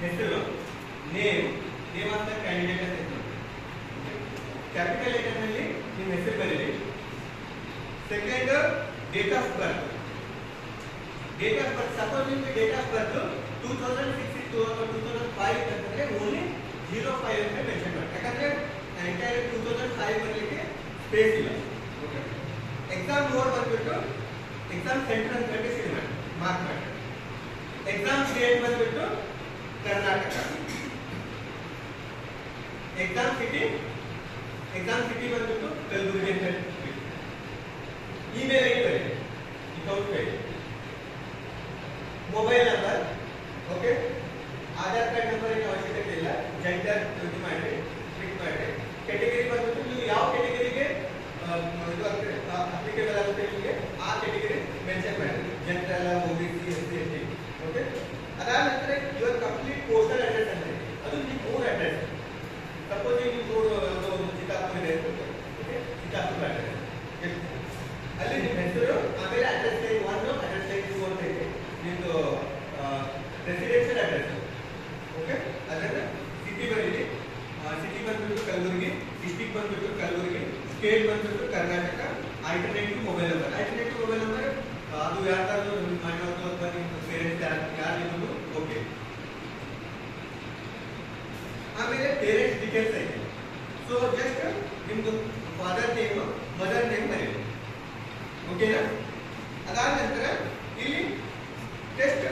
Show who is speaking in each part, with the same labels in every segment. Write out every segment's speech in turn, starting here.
Speaker 1: ಹೆಸರು, name, name of the candidate ಅಂತ ಹೆಸರು. ಕ್ಯಾಪಿಟಲ್ ಲೆಟರ್ ನಲ್ಲಿ ನಿಮ್ಮ ಹೆಸರು ಬರೀರಿ. Second, date of birth. Date of birth, suppose ನಿಮಗೆ ಡೇಟ್ ಆಫ್ ಬರ್ತ್ 2006 ಅಥವಾ 2005 ಅಂತಂದ್ರೆ ಓನ್ಲಿ 05 ಅಂತ ಮೆನ್ಷನ್ ಮಾಡಿ. ಯಾಕಂದ್ರೆ ಎಂಟೈರ್ 2005 ಬರಲಿಕ್ಕೆ ಸ್ಪೇಸ್ ಇಲ್ಲ. ಓಕೆ. ಎಕ್ಸಾಮ್ ಮೋಡ್ ಬಂದ್ಬಿಟ್ಟು ಎಕ್ಸಾಮ್ ಸೆಂಟರ್ ಅಂತ ಹೇಳಿ ಮಾಡಿ ಮಾರ್ಕ್ ಮಾಡಿ. ಎಕ್ಸಾಮ್ ಡೇಟ್ ಬಂದ್ಬಿಟ್ಟು ಕರ್ನಾಟಕ. ಎಕ್ಸಾಮ್ ಸಿಟಿ ಬಂದ್ಬಿಟ್ಟು ಕಲಬುರಗಿ ಅಂತ ಹೇಳಿ. ಇಮೇಲ್ ಐಡಿ ಬರೀ without pay. Mobile number, okay. Aadhaar card number ಏನು ಅವಶ್ಯಕತೆ ಇಲ್ಲ. ಜೆಂಡರ್ ಇದು ಮಾಡಿ, ಕ್ಲಿಕ್ ಮಾಡಿ. ಕ್ಯಾಟಗರಿ ಬಂದ್ಬಿಟ್ಟು ನೀವು ಯಾವ ಕ್ಯಾಟಗರಿಗೆ ಅಪ್ಲಿಕೇಬಲ್ ಆಗುತ್ತೆ ನಿಮಗೆ ಆ ಕ್ಯಾಟಗರಿ ಮೆನ್ಷನ್ ಮಾಡಿ. General, OBC, SC, ST. Okay. ಅದಾದ ನಂತರ ಯುವರ್ ಕಂಪ್ಲೀಟ್ ಪೋಸ್ಟಲ್ ಅಡ್ರೆಸ್ ಅಂದ್ರೆ ಅದು ನಿಮ್ಮ ಮೂರು ಅಡ್ರೆಸ್. ಸಪೋಸ್ ನೀವು ಮೂರು ಚಿತ್ತಾಪುರ ಇದೆ, ಓಕೆ, ಚಿತ್ತಾಪುರ ಅಡ್ರೆಸ್ ಅಲ್ಲಿ ನಿಮ್ಮ ಹೆಸರು, ಆಮೇಲೆ ಅಡ್ರೆಸ್ ಲೈನ್ 1, ಅಡ್ರೆಸ್ ಲೈನ್ 2 ಅಂತ ಇದೆ ನಿಮ್ಮದು ರೆಸಿಡೆನ್ಷಿಯಲ್ ಅಡ್ರೆಸ್. ಓಕೆ. ಅದನ್ನ ಸಿಟಿ ಬರೀರಿ. ಸಿಟಿ ಬಂದ್ಬಿಟ್ಟು ಕಲಬುರಗಿ, ಡಿಸ್ಟ್ರಿಕ್ಟ್ ಬಂದ್ಬಿಟ್ಟು ಕಲಬುರಗಿ, ಸ್ಟೇಟ್ ಬಂದ್ಬಿಟ್ಟು ಕರ್ನಾಟಕ. ಆಲ್ಟರ್ನೇಟಿವ್ ಮೊಬೈಲ್ ನಂಬರ್ ಅದು ಯಾರು ನಿಮ್ಮ ಮನೆಯವರು ಅಥವಾ ನಿಮ್ಮ ಪೇರೆಂಟ್ಸ್ ಯಾರು ಓಕೆ. ಆಮೇಲೆ ಪೇರೆಂಟ್ಸ್ ಡೀಟೇಲ್ಸ್ ಐತೆ. ಸೊ ಜಸ್ಟ್ ನಿಮ್ದು ಫಾದರ್ ನೇಮ್, ಮದರ್ ನೇಮ್ ಬರೀರಿ. ಓಕೆನಾ? ಅದಾದ ನಂತರ ಇಲ್ಲಿ ಟೆಸ್ಟ್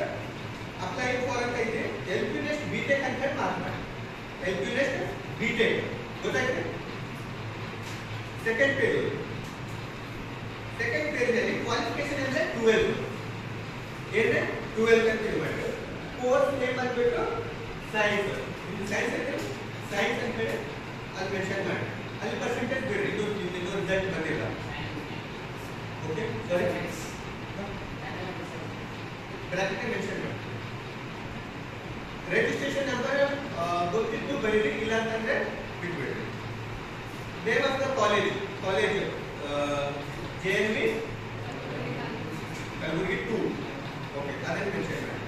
Speaker 1: ಅಪ್ಲೈ ಫಾರ್ ಅಂತ ಇದೆ. LP ನೆಕ್ಸ್ಟ್ ಬಿಟೆಕ್ ಅಂತ ಮಾರ್ಕ್ ಮಾಡಿ. LP ನೆಕ್ಸ್ಟ್ ಬಿಟೆಕ್ ಗೊತ್ತಾಯ್ತು. ಸೆಕೆಂಡ್ ಪೇಜ್ ಅಲ್ಲಿ ಕ್ವಾಲಿಫಿಕೇಶನ್ ಅಂದ್ರೆ 12 ಏನೇ 12 ಅಂತ ಮಾಡಿ. ಕೋರ್ಸ್ ನೇಮ್ ಬಂದ್ಬಿಟ್ಟು ಸೈನ್ಸ್. ಇದು ಸೈನ್ಸ್ ಅಂತ ಹೇಳಿ ಅಲ್ಲಿ ಮೆನ್ಷನ್ ಮಾಡಿ. ಅಲ್ಲಿ ಪರ್ಸೆಂಟೇಜ್ ಬಿಡ್ರಿ, ಇದು ರಿಸಲ್ಟ್ ಬಂದಿಲ್ಲ. ಓಕೆ, ಸಾರಿ ಬ್ರಾಕೆಟ್ ಮೆನ್ಷನ್ ಮಾಡಿ. ರಿಜಿಸ್ಟ್ರೇಷನ್ ನಂಬರ್ ಗೊತ್ತಿದ್ದು ಬರೀರಿ, ಇಲ್ಲ ಅಂತಂದ್ರೆ ಬಿಟ್ಬಿಡ್ರಿ. Name of the college JNV Kalaburagi 2. Okay, ಅದನ್ನು ಮೆನ್ಷನ್ ಮಾಡಿ.